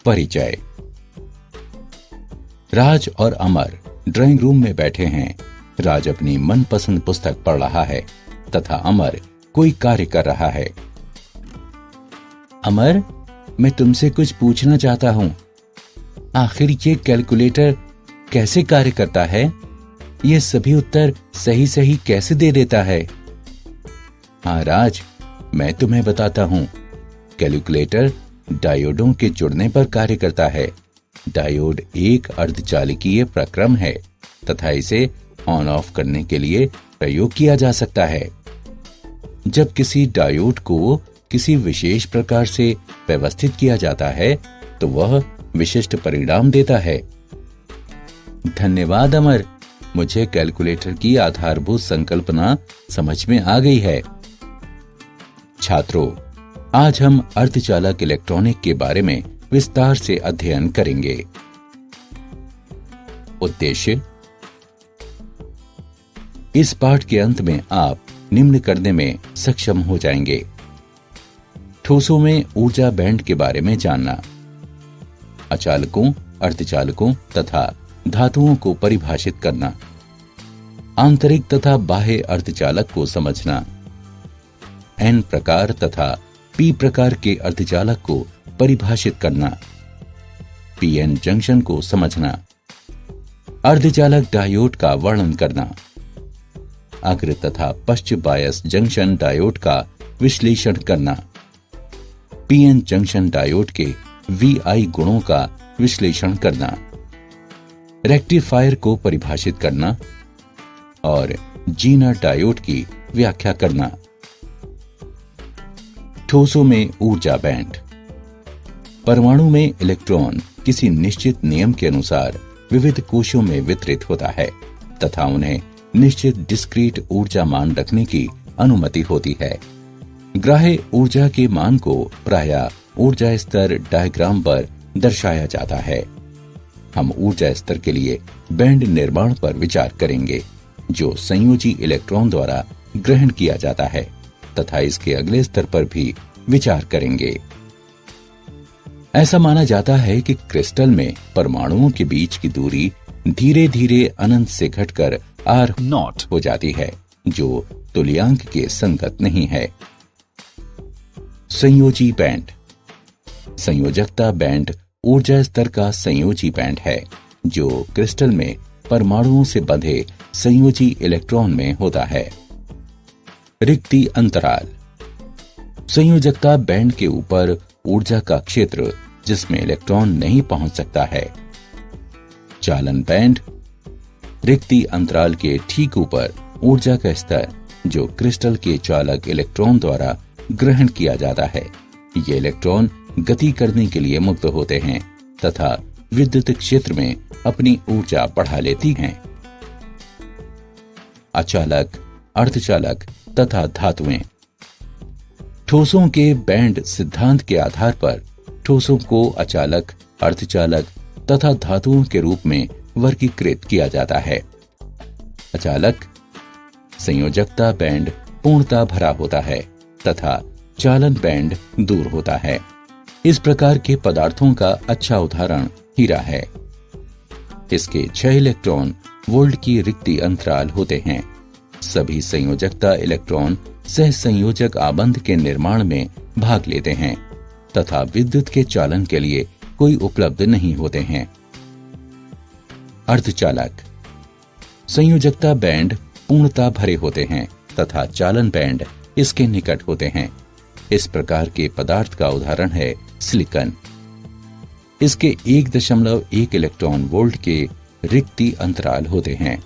परिचय। राज और अमर drawing room में बैठे हैं। राज अपनी मनपसंद पुस्तक पढ़ रहा है तथा अमर कोई कार्य कर रहा है। अमर, मैं तुमसे कुछ पूछना चाहता हूं। आखिर ये कैलकुलेटर कैसे कार्य करता है? ये सभी उत्तर सही सही कैसे दे देता है? हाँ राज, मैं तुम्हें बताता हूं। कैलकुलेटर डायोडों के जुड़ने पर कार्य करता है। डायोड एक अर्धचालकीय प्रक्रम है तथा इसे ऑन ऑफ करने के लिए प्रयोग किया जा सकता है। जब किसी डायोड को किसी विशेष प्रकार से व्यवस्थित किया जाता है तो वह विशिष्ट परिणाम देता है। धन्यवाद अमर, मुझे कैलकुलेटर की आधारभूत संकल्पना समझ में आ गई है। छात्रों, आज हम अर्धचालक इलेक्ट्रॉनिक के बारे में विस्तार से अध्ययन करेंगे। उद्देश्य: इस पाठ के अंत में आप निम्न करने में सक्षम हो जाएंगे। ठोसों में ऊर्जा बैंड के बारे में जानना, अचालकों, अर्धचालकों तथा धातुओं को परिभाषित करना, आंतरिक तथा बाह्य अर्धचालक को समझना, एन प्रकार तथा पी प्रकार के अर्धचालक को परिभाषित करना, पीएन जंक्शन को समझना, अर्धचालक डायोड का वर्णन करना, अग्र तथा पश्च बायस जंक्शन डायोड का विश्लेषण करना, पीएन जंक्शन डायोड के VI गुणों का विश्लेषण करना, रेक्टिफायर को परिभाषित करना और जीनर डायोड की व्याख्या करना। ठोसों में ऊर्जा बैंड। परमाणु में इलेक्ट्रॉन किसी निश्चित नियम के अनुसार विविध कोशों में वितरित होता है तथा उन्हें निश्चित डिस्क्रीट ऊर्जा मान रखने की अनुमति होती है। ग्राह्य ऊर्जा के मान को प्रायः ऊर्जा स्तर डायग्राम पर दर्शाया जाता है। हम ऊर्जा स्तर के लिए बैंड निर्माण पर विचार करेंगे जो संयोजी इलेक्ट्रॉन द्वारा ग्रहण किया जाता है तथा इसके अगले स्तर पर भी विचार करेंगे। ऐसा माना जाता है कि क्रिस्टल में परमाणुओं के बीच की दूरी धीरे धीरे अनंत से घटकर R0 हो जाती है जो तुल्यांक के संगत नहीं है। संयोजी बैंड। संयोजकता बैंड ऊर्जा स्तर का संयोजी बैंड है जो क्रिस्टल में परमाणुओं से बंधे संयोजी इलेक्ट्रॉन में होता है। रिक्ति अंतराल। संयोजकता बैंड के ऊपर ऊर्जा का क्षेत्र जिसमें इलेक्ट्रॉन नहीं पहुंच सकता है। चालन बैंड। रिक्ति अंतराल के ठीक ऊपर ऊर्जा का स्तर जो क्रिस्टल के चालक इलेक्ट्रॉन द्वारा ग्रहण किया जाता है। ये इलेक्ट्रॉन गति करने के लिए मुक्त होते हैं तथा विद्युत क्षेत्र में अपनी ऊर्जा बढ़ा लेती हैं। अचालक, अर्धचालक तथा धातुएं। ठोसों के बैंड सिद्धांत के आधार पर ठोसों को अचालक, अर्धचालक तथा धातुओं के रूप में वर्गीकृत किया जाता है। अचालक। संयोजकता बैंड पूर्णतः भरा होता है तथा चालन बैंड दूर होता है। इस प्रकार के पदार्थों का अच्छा उदाहरण हीरा है। इसके 6 इलेक्ट्रॉन वोल्ट की रिक्ति अंतराल होते हैं। सभी संयोजकता इलेक्ट्रॉन सह संयोजक आबंध के निर्माण में भाग लेते हैं तथा विद्युत के चालन के लिए कोई उपलब्ध नहीं होते हैं। अर्धचालक। संयोजकता बैंड पूर्णतः भरे होते हैं तथा चालन बैंड इसके निकट होते हैं। इस प्रकार के पदार्थ का उदाहरण है सिलिकॉन। इसके 1.1 इलेक्ट्रॉन वोल्ट के रिक्ति अंतराल होते हैं।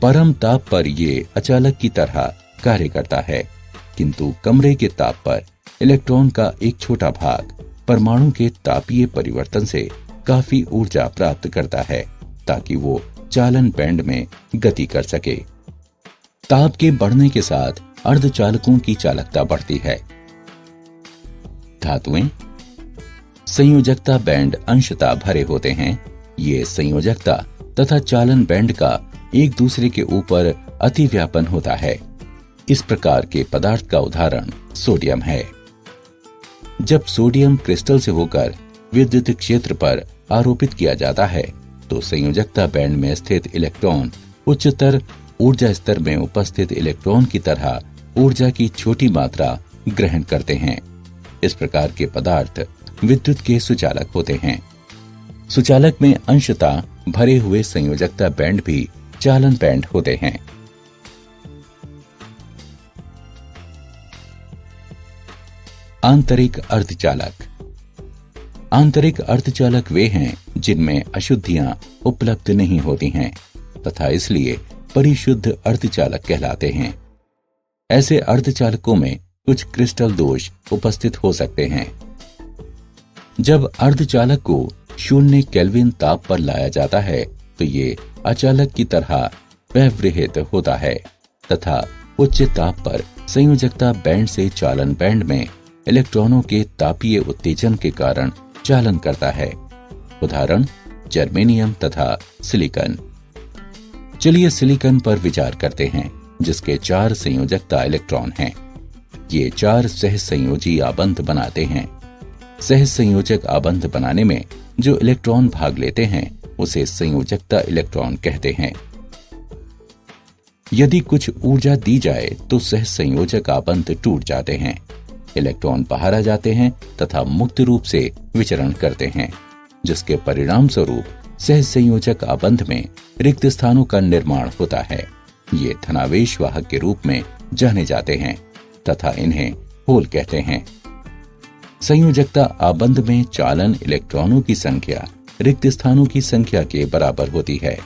परम ताप पर ये अचालक की तरह कार्य करता है, किंतु कमरे के ताप पर इलेक्ट्रॉन का एक छोटा भाग परमाणु के तापीय परिवर्तन से काफी ऊर्जा प्राप्त करता है ताकि वो चालन बैंड में गति कर सके। ताप के बढ़ने के साथ अर्धचालकों की चालकता बढ़ती है। धातुएं। संयोजकता बैंड अंशतः भरे होते हैं। ये संयोजकता तथा चालन बैंड का एक दूसरे के ऊपर अतिव्यापन होता है। इस प्रकार के पदार्थ का उदाहरण सोडियम है। जब सोडियम क्रिस्टल से होकर विद्युत क्षेत्र पर आरोपित किया जाता है तो संयोजकता बैंड में स्थित इलेक्ट्रॉन उच्चतर ऊर्जा स्तर में उपस्थित इलेक्ट्रॉन की तरह ऊर्जा की छोटी मात्रा ग्रहण करते हैं। इस प्रकार के पदार्थ विद्युत के सुचालक होते हैं। सुचालक में अंशतः भरे हुए संयोजकता बैंड भी चालन बैंड होते हैं। आंतरिक अर्धचालक। आंतरिक अर्धचालक वे हैं जिनमें अशुद्धियां उपलब्ध नहीं होती हैं तथा इसलिए परिशुद्ध अर्धचालक कहलाते हैं। ऐसे अर्धचालकों में कुछ क्रिस्टल दोष उपस्थित हो सकते हैं। जब अर्धचालक को 0 केल्विन ताप पर लाया जाता है तो ये अचालक की तरह व्यवहित होता है तथा उच्च ताप पर संयोजकता बैंड से चालन बैंड में इलेक्ट्रॉनों के तापीय उत्तेजन के कारण चालन करता है। उदाहरण जर्मेनियम तथा सिलिकॉन। चलिए सिलिकॉन पर विचार करते हैं जिसके 4 संयोजकता इलेक्ट्रॉन हैं। ये 4 सहसंयोजी आबंध बनाते हैं। सहसंयोजक आबंध बनाने में जो इलेक्ट्रॉन भाग लेते हैं उसे संयोजकता इलेक्ट्रॉन कहते हैं। यदि कुछ ऊर्जा दी जाए तो सहसंयोजक आबंध टूट जाते हैं, इलेक्ट्रॉन बाहर आ जाते हैं तथा मुक्त रूप से विचरण करते हैं, जिसके परिणाम स्वरूप सहसंयोजक आबंध में रिक्त स्थानों का निर्माण होता है। ये धनावेश वाहक के रूप में जाने जाते हैं तथा इन्हें होल कहते हैं। संयोजकता आबंध में चालन इलेक्ट्रॉनों की संख्या रिक्त स्थानों की संख्या के बराबर होती है।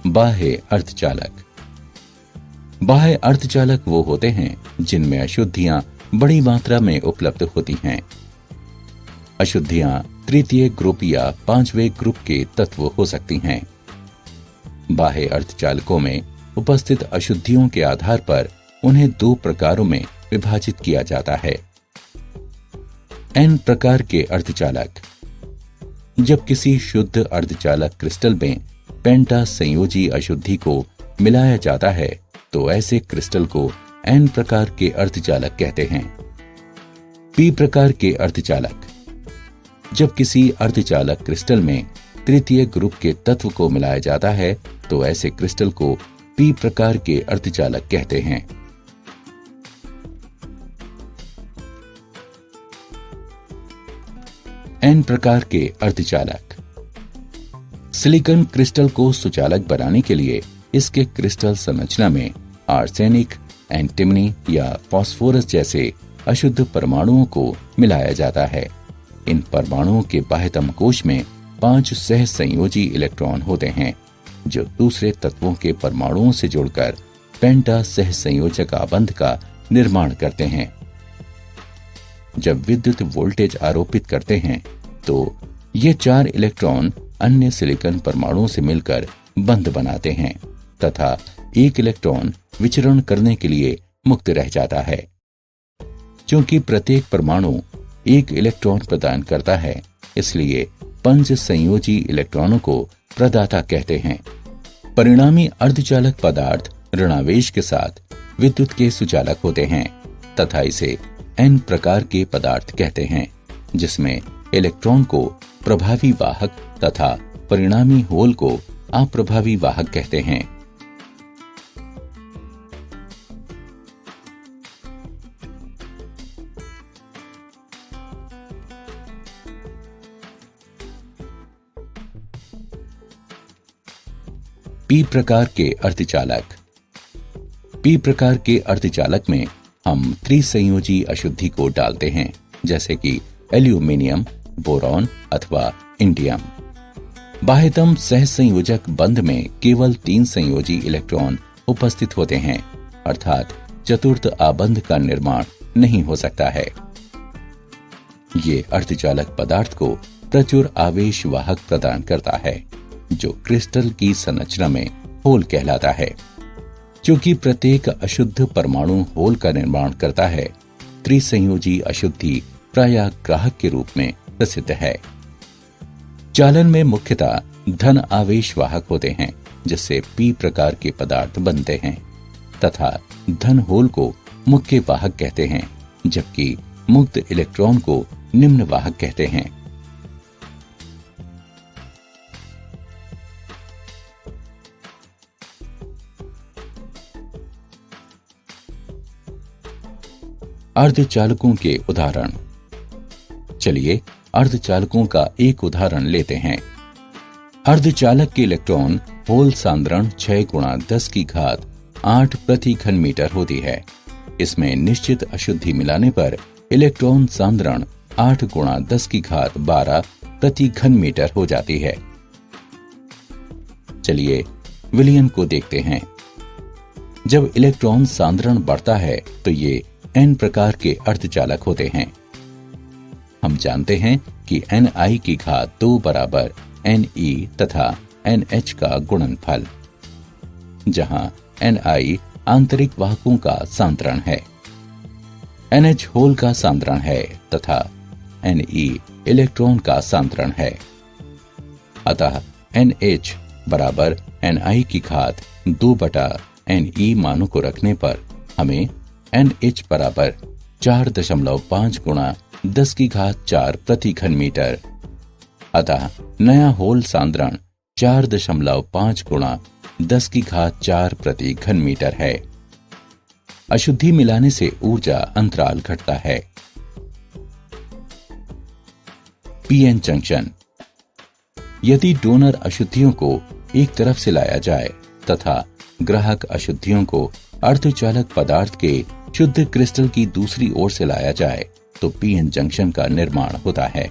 बाह्य अर्धचालक। बाह्य अर्धचालक वो होते हैं जिनमें अशुद्धियां बड़ी मात्रा में उपलब्ध होती हैं। अशुद्धियां तृतीय ग्रुप या 5वें ग्रुप के तत्व हो सकती हैं। बाह्य अर्धचालकों में उपस्थित अशुद्धियों के आधार पर उन्हें 2 प्रकारों में विभाजित किया जाता है। N प्रकार के अर्धचालक। जब किसी शुद्ध अर्धचालक क्रिस्टल में पेंटा संयोजी अशुद्धि को मिलाया जाता है तो ऐसे क्रिस्टल को N प्रकार के अर्धचालक कहते हैं। P प्रकार के अर्धचालक। जब किसी अर्धचालक क्रिस्टल में तृतीय ग्रुप के तत्व को मिलाया जाता है तो ऐसे क्रिस्टल को P प्रकार के अर्धचालक कहते हैं। N प्रकार के अर्धचालक। सिलिकॉन क्रिस्टल को सुचालक बनाने के लिए इसके क्रिस्टल संरचना में आर्सेनिक, एंटिमनी या फास्फोरस जैसे अशुद्ध परमाणुओं को मिलाया जाता है। इन परमाणुओं के बाह्यतम कोश में 5 सहसंयोजी इलेक्ट्रॉन होते हैं जो दूसरे तत्वों के परमाणुओं से जुड़कर पेंटा सहसंयोजक आबंध का निर्माण करते हैं। जब विद्युत वोल्टेज आरोपित करते हैं तो ये 4 इलेक्ट्रॉन अन्य सिलिकॉन परमाणुओं से मिलकर बंध बनाते हैं तथा एक इलेक्ट्रॉन विचरण करने के लिए मुक्त रह जाता है। क्योंकि प्रत्येक परमाणु एक इलेक्ट्रॉन प्रदान करता है इसलिए 5 संयोजी इलेक्ट्रॉनों को प्रदाता कहते हैं। परिणामी अर्धचालक पदार्थ ऋणावेश के साथ विद्युत के सुचालक होते हैं तथा इसे N प्रकार के पदार्थ कहते हैं, जिसमें इलेक्ट्रॉन को प्रभावी वाहक तथा परिणामी होल को अप्रभावी वाहक कहते हैं। P प्रकार के अर्धचालक। P प्रकार के अर्धचालक में हम त्रिसंयोजी अशुद्धि को डालते हैं जैसे कि एल्यूमिनियम, बोरॉन अथवा इंडियम। बाह्यतम सहसंयोजक बंध में केवल 3 संयोजी इलेक्ट्रॉन उपस्थित होते हैं अर्थात चतुर्थ आबंध का निर्माण नहीं हो सकता है। ये अर्धचालक पदार्थ को प्रचुर आवेश वाहक प्रदान करता है जो क्रिस्टल की संरचना में होल कहलाता है। क्योंकि प्रत्येक अशुद्ध परमाणु होल का निर्माण करता है, त्रिसंयोजी अशुद्धि प्रायः ग्राहक के रूप में प्रसिद्ध है। चालन में मुख्यतः धन आवेश वाहक होते हैं जिससे पी प्रकार के पदार्थ बनते हैं, तथा धन होल को मुख्य वाहक कहते हैं, जबकि मुक्त इलेक्ट्रॉन को निम्न वाहक कहते हैं। अर्धचालकों के उदाहरण। चलिए अर्धचालकों का एक उदाहरण लेते हैं। अर्धचालक के इलेक्ट्रॉन होल सांद्रण 6 × 10⁸ प्रति घन मीटर होती है। इसमें निश्चित अशुद्धि मिलाने पर इलेक्ट्रॉन सांद्रण 8 × 10⁻12 प्रति घन मीटर हो जाती है। चलिए विलयन को देखते हैं। जब इलेक्ट्रॉन सांद्रण बढ़ता है तो ये N प्रकार के अर्धचालक होते हैं। हम जानते हैं कि Ni2 बराबर Ne तथा NH का गुणनफल, जहां Ni आंतरिक वाहकों का सांद्रण है, NH होल का सांद्रण है तथा Ne इलेक्ट्रॉन का सांद्रण है। अतः NH बराबर Ni2/Ne मानों को रखने पर हमें NH बराबर 4.5 × 10⁴ प्रति घन मीटर, अतः नया होल सांद्रण 4.5 × 10⁴ प्रति घन मीटर है। अशुद्धि मिलाने से ऊर्जा अंतराल घटता है। PN junction. यदि डोनर अशुद्धियों को एक तरफ से लाया जाए तथा ग्राहक अशुद्धियों को अर्धचालक पदार्थ के शुद्ध क्रिस्टल की दूसरी ओर से लाया जाए तो पीएन जंक्शन का निर्माण होता है।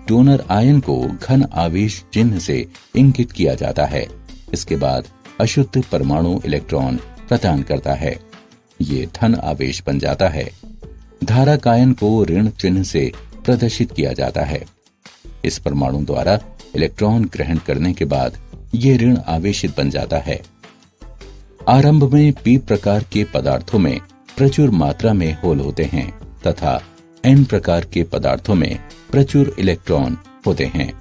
डोनर आयन को घन आवेश चिन्ह से इंगित किया जाता है। इसके बाद अशुद्ध परमाणु इलेक्ट्रॉन प्रदान करता है। ये धन आवेश बन जाता है। धारक आयन को ऋण चिन्ह से प्रदर्शित किया जाता है। इस परमाणु द्वारा इलेक्ट्रॉन ग्रहण करने के बाद ये ऋण आवेशित बन जाता है। आरंभ में पी प्रकार के पदार्थों में प्रचुर मात्रा में होल होते हैं तथा एन प्रकार के पदार्थों में प्रचुर इलेक्ट्रॉन होते हैं।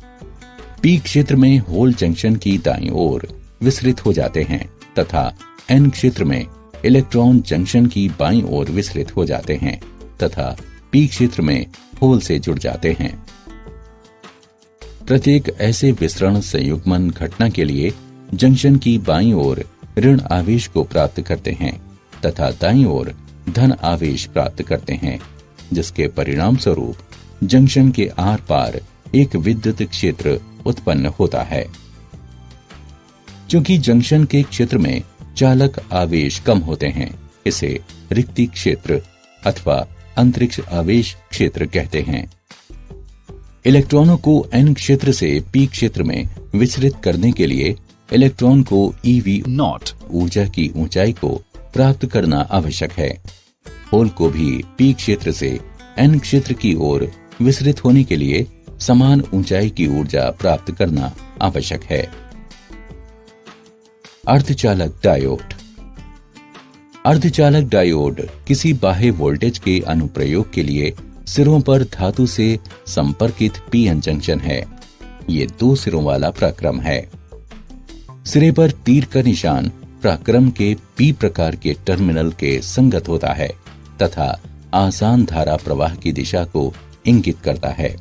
पी क्षेत्र में होल जंक्शन की दाईं ओर विसरित हो जाते हैं तथा एन क्षेत्र में इलेक्ट्रॉन जंक्शन की बाईं ओर विसरित हो जाते हैं तथा पी क्षेत्र में होल से जुड़ जाते हैं। प्रत्येक ऐसे विसरण संयुग्मन घटना के लिए जंक्शन की बाईं ओर ऋण आवेश को प्राप्त करते हैं तथा दाईं ओर धन आवेश प्राप्त करते हैं, जिसके परिणाम स्वरूप जंक्शन के आर पार एक विद्युत क्षेत्र उत्पन्न होता है। क्योंकि जंक्शन के क्षेत्र में चालक आवेश कम होते हैं, इसे रिक्ति क्षेत्र अथवा अंतरिक्ष आवेश क्षेत्र कहते हैं। इलेक्ट्रॉनों को एन क्षेत्र से पी क्षेत्र में विचलित करने के लिए इलेक्ट्रॉन को eV0 ऊर्जा की ऊंचाई को प्राप्त करना आवश्यक है। होल को भी पी क्षेत्र से एन क्षेत्र की ओर विसरित होने के लिए समान ऊंचाई की ऊर्जा प्राप्त करना आवश्यक है। अर्धचालक डायोड। अर्धचालक डायोड किसी बाह्य वोल्टेज के अनुप्रयोग के लिए सिरों पर धातु से संपर्कित पीएन जंक्शन है। ये 2 सिरों वाला प्रक्रम है। सिरे पर तीर का निशान प्रक्रम के पी प्रकार के टर्मिनल के संगत होता है तथा आसान धारा प्रवाह की दिशा को इंगित करता है।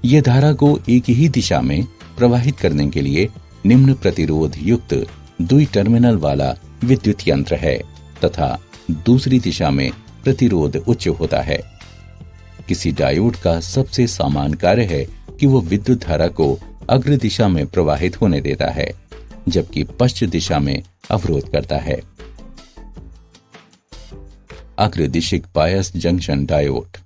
यह धारा को एक ही दिशा में प्रवाहित करने के लिए निम्न प्रतिरोध युक्त 2 टर्मिनल वाला विद्युत यंत्र है तथा दूसरी दिशा में प्रतिरोध उच्च होता है। किसी डायोड का सबसे सामान्य कार्य है कि वो विद्युत धारा को अग्र दिशा में प्रवाहित होने देता है, जबकि पश्चिम दिशा में अवरोध करता है। अग्रदिशिक बायस जंक्शन डायोड।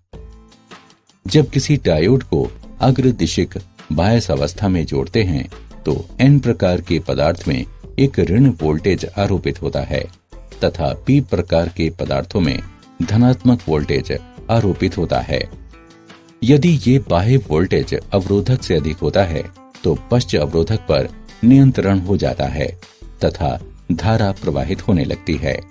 जब किसी डायोड को अग्रदिशिक बायस अवस्था में जोड़ते हैं तो एन प्रकार के पदार्थ में एक ऋण वोल्टेज आरोपित होता है तथा पी प्रकार के पदार्थों में धनात्मक वोल्टेज आरोपित होता है। यदि ये बाह्य वोल्टेज अवरोधक से अधिक होता है तो पश्च अवरोधक पर नियंत्रण हो जाता है तथा धारा प्रवाहित होने लगती है।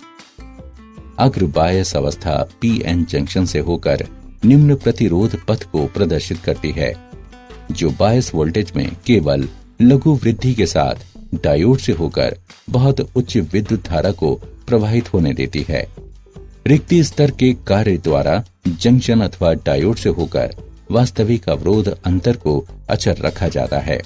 अग्र बायस अवस्था पीएन जंक्शन से होकर निम्न प्रतिरोध पथ को प्रदर्शित करती है, जो बायस वोल्टेज में केवल लघु वृद्धि के साथ डायोड से होकर बहुत उच्च विद्युत धारा को प्रवाहित होने देती है। रिक्ति स्तर के कार्य द्वारा जंक्शन अथवा डायोड से होकर वास्तविक अवरोध अंतर को अचर रखा जाता है।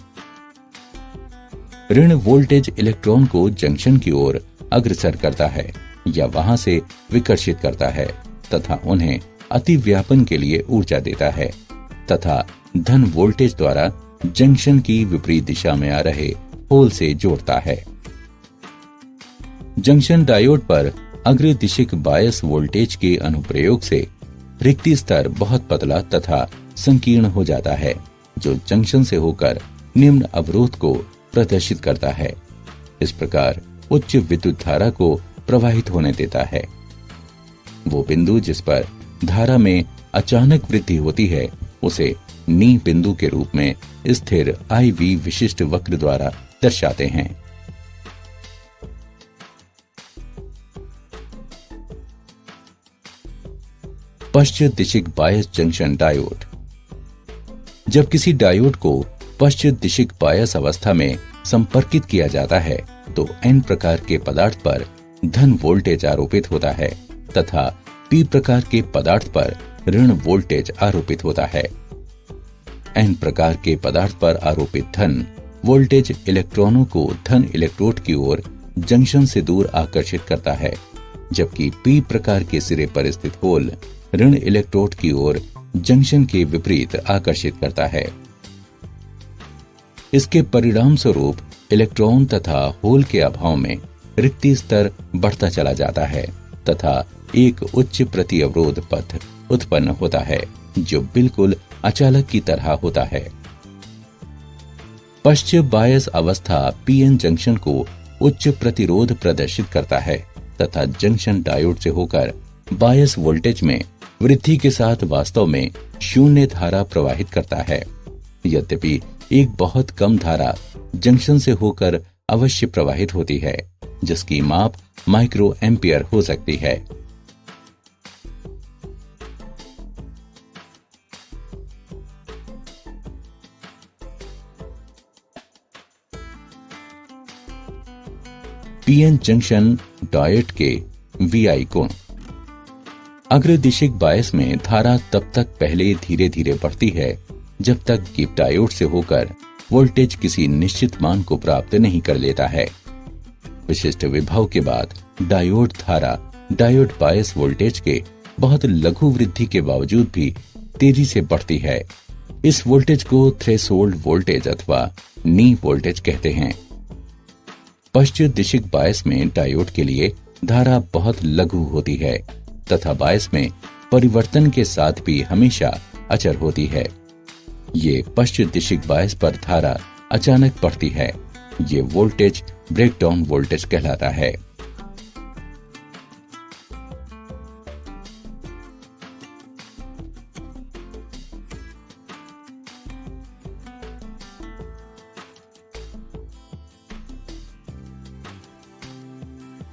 ऋण वोल्टेज इलेक्ट्रॉन को जंक्शन की ओर अग्रसर करता है या वहां से विकर्षित करता है तथा उन्हें अतिव्यापन के लिए ऊर्जा देता है तथा धन वोल्टेज द्वारा जंक्शन की विपरीत दिशा में आ रहे होल से जोड़ता है। जंक्शन डायोड पर अग्रदिशिक बायस वोल्टेज के अनुप्रयोग से रिक्ति स्तर बहुत पतला तथा संकीर्ण हो जाता है, जो जंक्शन से होकर निम्न अवरोध को प्रदर्शित करता है। इस प्रकार उच्च विद्युत धारा को प्रवाहित होने देता है। वो बिंदु जिस पर धारा में अचानक वृद्धि होती है उसे नी बिंदु के रूप में स्थिर IV विशिष्ट वक्र द्वारा दर्शाते हैं। पश्चिम दिशिक बायस जंक्शन डायोड। जब किसी डायोड को पश्चिम दिशिक बायस अवस्था में संपर्कित किया जाता है तो N प्रकार के पदार्थ पर धन वोल्टेज आरोपित होता है तथा P प्रकार के पदार्थ पर ऋण वोल्टेज आरोपित होता है। N प्रकार के पदार्थ पर आरोपित धन वोल्टेज इलेक्ट्रॉनों को धन इलेक्ट्रोड की ओर जंक्शन से दूर आकर्षित करता है, जबकि P प्रकार के सिरे पर स्थित होल ऋण इलेक्ट्रोड की ओर जंक्शन के विपरीत आकर्षित करता है। इसके परिणाम स्वरूप इलेक्ट्रॉन तथा होल के अभाव में रिक्ति स्तर बढ़ता चला जाता है तथा एक उच्च प्रति अवरोध पथ उत्पन्न होता है जो बिल्कुल अचालक की तरह होता है। पश्चिम बायस अवस्था PN जंक्शन को उच्च प्रतिरोध प्रदर्शित करता है तथा जंक्शन डायोड से होकर बायस वोल्टेज में वृद्धि के साथ वास्तव में शून्य धारा प्रवाहित करता है। यद्यपि एक बहुत कम धारा जंक्शन से होकर अवश्य प्रवाहित होती है, जिसकी माप माइक्रो एम्पियर हो सकती है। PN जंक्शन डायोड के VI गुण। अग्रदिशिक बायस में धारा तब तक पहले धीरे धीरे बढ़ती है जब तक कि डायोड से होकर वोल्टेज किसी निश्चित मान को प्राप्त नहीं कर लेता है। विशिष्ट विभव के बाद डायोड धारा डायोड बायस वोल्टेज के बहुत लघु वृद्धि के बावजूद भी तेजी से बढ़ती है। इस वोल्टेज को थ्रेशोल्ड वोल्टेज अथवा नी वोल्टेज कहते हैं। पश्चिम दिशिक बायस में डायोड के लिए धारा बहुत लघु होती है तथा बायस में परिवर्तन के साथ भी हमेशा अचर होती है। ये पश्चिम दिशिक बायस पर धारा अचानक बढ़ती है। ये वोल्टेज ब्रेकडाउन वोल्टेज कहलाता है।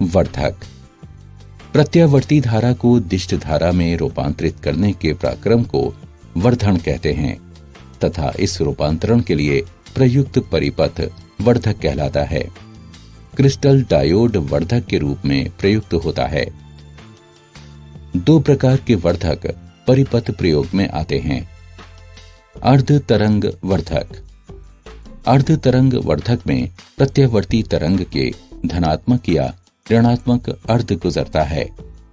वर्धक। प्रत्यावर्ती धारा को दिष्ट धारा में रूपांतरित करने के प्रक्रम को वर्धन कहते हैं तथा इस रूपांतरण के लिए प्रयुक्त परिपथ वर्धक कहलाता है। क्रिस्टल डायोड वर्धक के रूप में प्रयुक्त होता है। दो प्रकार के वर्धक परिपथ प्रयोग में आते हैं। अर्ध तरंग वर्धक। अर्ध तरंग वर्धक में प्रत्यावर्ती तरंग के धनात्मक या ऋणात्मक अर्ध गुजरता है,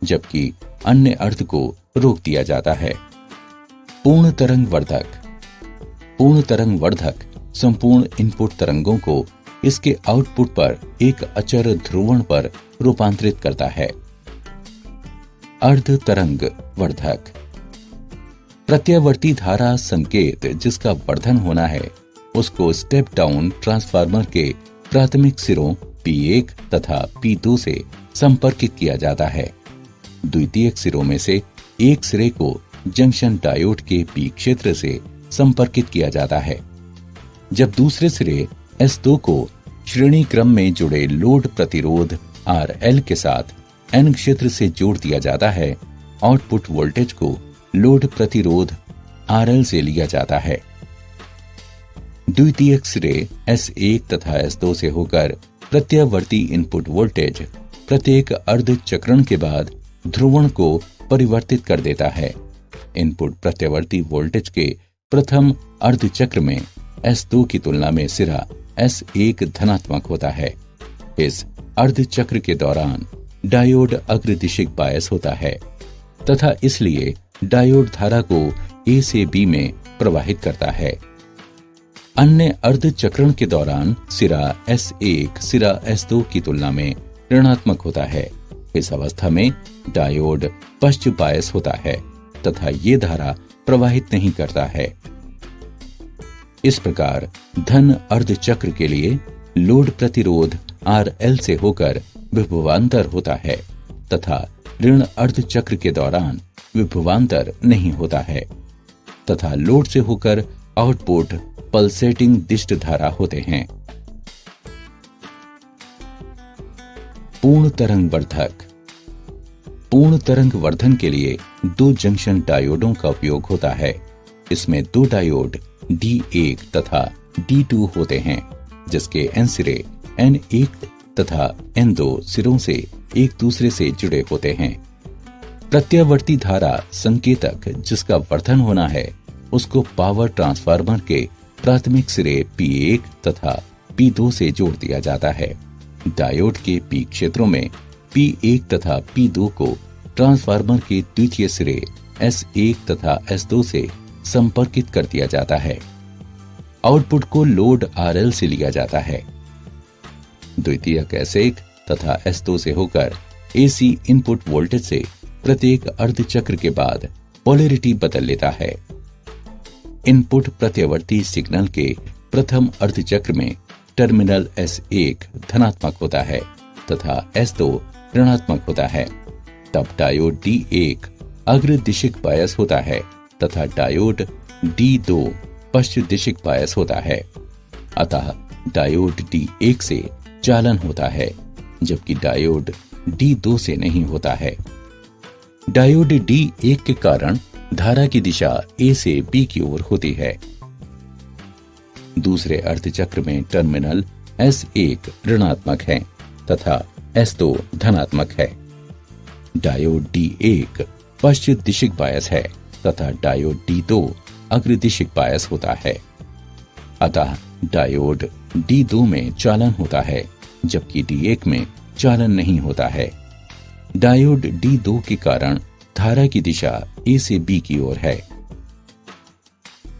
जबकि अन्य अर्ध को रोक दिया जाता है। पूर्ण तरंग वर्धक। पूर्ण तरंग वर्धक संपूर्ण इनपुट तरंगों को इसके आउटपुट पर एक अचर ध्रुवण पर रूपांतरित करता है। अर्ध तरंग वर्धक। प्रत्यावर्ती धारा संकेत जिसका वर्धन होना है उसको स्टेप डाउन ट्रांसफार्मर के प्राथमिक सिरों P1 तथा P2 से संपर्कित किया जाता है। द्वितीयक सिरों में से एक सिरे को जंक्शन डायोड के P क्षेत्र से संपर्कित किया जाता है, जब दूसरे सिरे S2 को श्रेणी क्रम में जुड़े लोड प्रतिरोध RL के साथ N क्षेत्र से जोड़ दिया जाता है। आउटपुट वोल्टेज को लोड प्रतिरोध RL से लिया जाता है। द्वितीयक सिरे S1 तथा S2 से होकर प्रत्यावर्ती इनपुट वोल्टेज प्रत्येक अर्ध चक्रण के बाद ध्रुवण को परिवर्तित कर देता है। इनपुट प्रत्यावर्ती वोल्टेज के प्रथम अर्ध चक्र में S2 की तुलना में सिरा S1 धनात्मक होता है। इस अर्ध चक्र के दौरान डायोड अग्रदिशिक बायस होता है तथा इसलिए डायोड धारा को A से B में प्रवाहित करता है। अन्य अर्ध चक्रण के दौरान सिरा S1 सिरा S2 की तुलना में ऋणात्मक होता है। इस अवस्था में डायोड पश्च बायस होता है तथा ये धारा प्रवाहित नहीं करता है। इस प्रकार धन अर्ध चक्र के लिए लोड प्रतिरोध RL से होकर विभवांतर होता है तथा ऋण अर्ध चक्र के दौरान विभवांतर नहीं होता है तथा लोड से होकर आउटपुट पल्सेटिंग दिष्ट धारा होते हैं। पूर्ण तरंग वर्धक। पूर्ण तरंग वर्धन के लिए 2 जंक्शन डायोडों का उपयोग होता है। इसमें 2 डायोड D1 तथा D2 होते हैं, जिसके N सिरे N1 तथा N2 सिरों से एक दूसरे से जुड़े होते हैं। प्रत्यावर्ती धारा संकेतक जिसका वर्धन होना है उसको पावर ट्रांसफार्मर के प्राथमिक सिरे P1 तथा P2 से जोड़ दिया जाता है। डायोड के P क्षेत्रों में P1 तथा P2 को ट्रांसफार्मर के द्वितीय सिरे S1 तथा S2 से संपर्कित कर दिया जाता है। आउटपुट को लोड RL से लिया जाता है। द्वितीयक S1 तथा S2 से होकर AC इनपुट वोल्टेज से प्रत्येक अर्ध चक्र के बाद पोलैरिटी बदल लेता है। इनपुट प्रत्यावर्ती सिग्नल के प्रथम अर्ध चक्र में टर्मिनल S1 धनात्मक होता है तथा S2 ऋणात्मक होता है। तब डायोड D1 अग्रदिशिक बायस होता है तथा डायोड D2 पश्चिम दिशिक बायस होता है। अतः डायोड D1 से चालन होता है जबकि डायोड D2 से नहीं होता है। डायोड D1 के कारण धारा की दिशा A से B की ओर होती है। दूसरे अर्धचक्र में टर्मिनल S1 ऋणात्मक है तथा S2 धनात्मक है। डायोड D1 पश्चिम दिशिक बायस है तथा डायोड D2 अग्रदिशिक बायस होता है। अतः डायोड D2 में चालन होता है जबकि D1 में चालन नहीं होता है। डायोड D2 के कारण धारा की दिशा A से B की ओर है।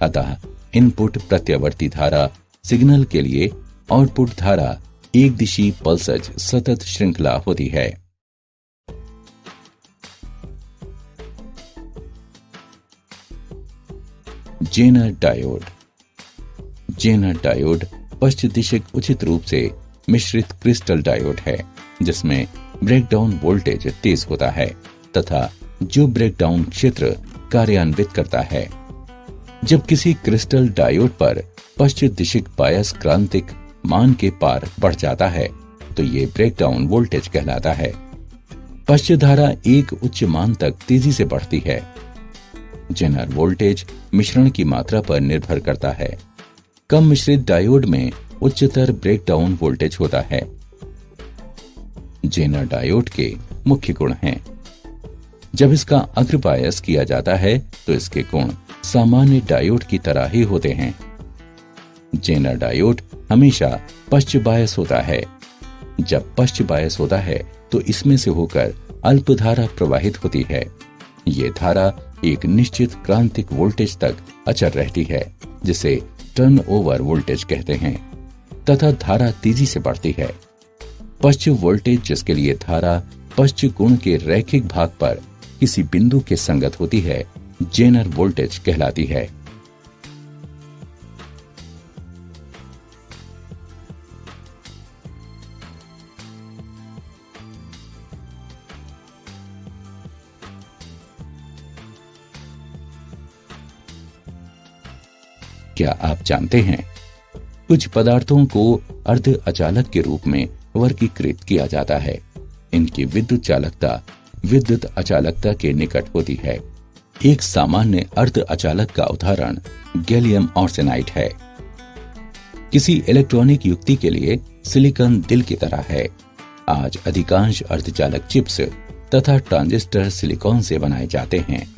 अतः इनपुट प्रत्यावर्ती धारा सिग्नल के लिए आउटपुट धारा एक दिशी पल्सज सतत श्रृंखला होती है। Zener diode. जेनर डायोड पश्च दिशिक उचित रूप से मिश्रित क्रिस्टल डायोड है जिसमें ब्रेकडाउन वोल्टेज तेज होता है तथा जो ब्रेकडाउन क्षेत्र कार्यान्वित करता है। जब किसी क्रिस्टल डायोड पर पश्च दिशिक बायस क्रांतिक मान के पार बढ़ जाता है तो ये ब्रेकडाउन वोल्टेज कहलाता है। पश्च धारा एक उच्च मान तक तेजी से बढ़ती है। जेनर वोल्टेज मिश्रण की मात्रा पर निर्भर करता है। कम मिश्रित डायोड में उच्चतर ब्रेकडाउन वोल्टेज होता है। जेनर डायोड के मुख्य गुण हैं। जब इसका अग्र बायस किया जाता है तो इसके गुण सामान्य डायोड की तरह ही होते हैं। जेनर डायोड हमेशा पश्च बायस होता है। जब पश्च बायस होता है तो इसमें से होकर अल्प धारा प्रवाहित होती है। ये धारा एक निश्चित क्रांतिक वोल्टेज तक अचर रहती है जिसे टर्नओवर वोल्टेज कहते हैं तथा धारा तेजी से बढ़ती है। पश्च वोल्टेज जिसके लिए धारा पश्च गुण के रैखिक भाग पर किसी बिंदु के संगत होती है जेनर वोल्टेज कहलाती है। क्या आप जानते हैं कुछ पदार्थों को अर्ध अचालक के रूप में वर्गीकृत किया जाता है। इनकी विद्युत चालकता विद्युत अचालकता के निकट होती है। एक सामान्य अर्ध अचालक का उदाहरण गैलियम आर्सेनाइड है। किसी इलेक्ट्रॉनिक युक्ति के लिए सिलिकॉन दिल की तरह है। आज अधिकांश अर्धचालक चिप्स तथा ट्रांजिस्टर सिलिकॉन से बनाए जाते हैं।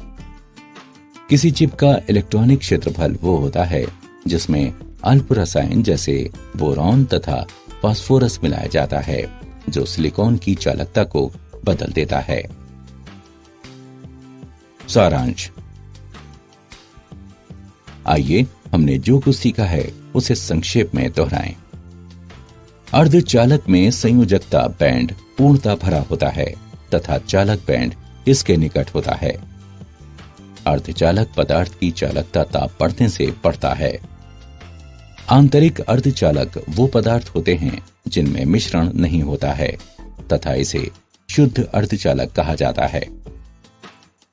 किसी चिप का इलेक्ट्रॉनिक क्षेत्रफल वो होता है जिसमें अल्प रसायन जैसे बोरॉन तथा फास्फोरस मिलाया जाता है, जो सिलिकॉन की चालकता को बदल देता है। सारांश। आइए हमने जो कुछ सीखा है उसे संक्षेप में दोहराएं। अर्धचालक में संयोजकता बैंड पूर्णता भरा होता है तथा चालक बैंड इसके निकट होता है। अर्धचालक पदार्थ की चालकता ताप बढ़ने से बढ़ता है। आंतरिक अर्धचालक वो पदार्थ होते हैं जिनमें मिश्रण नहीं होता है तथा इसे शुद्ध अर्धचालक कहा जाता है।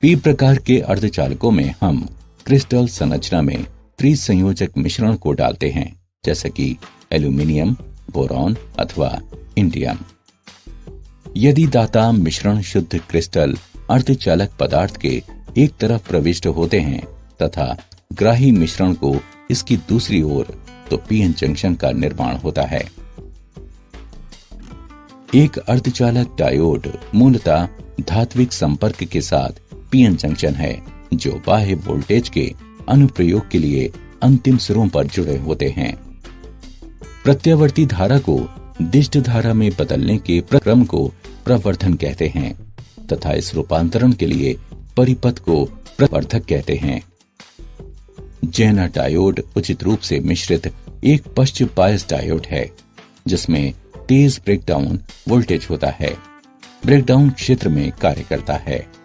पी प्रकार के अर्धचालकों में हम क्रिस्टल संरचना में त्रिसंयोजक मिश्रण को डालते हैं, जैसे कि एल्यूमिनियम, बोरॉन अथवा इंडियम। यदि दाता मिश्रण शुद्ध क्रिस्टल अर्धचालक पदार्थ के एक तरफ प्रविष्ट होते हैं तथा ग्राही मिश्रण को इसकी दूसरी ओर, तो पीएन जंक्शन का निर्माण होता है। एक अर्धचालक डायोड मूलतः धात्विक संपर्क के साथ पीएन जंक्शन है, जो बाह्य वोल्टेज के अनुप्रयोग के लिए अंतिम सिरों पर जुड़े होते हैं। प्रत्यावर्ती धारा को दिष्ट धारा में बदलने के प्रक्रम को प्रवर्धन कहते हैं तथा इस रूपांतरण के लिए परिपथ को प्रवर्धक कहते हैं। जेनर डायोड उचित रूप से मिश्रित एक पश्च बायस डायोड है, जिसमें तेज ब्रेकडाउन वोल्टेज होता है। ब्रेकडाउन क्षेत्र में कार्य करता है।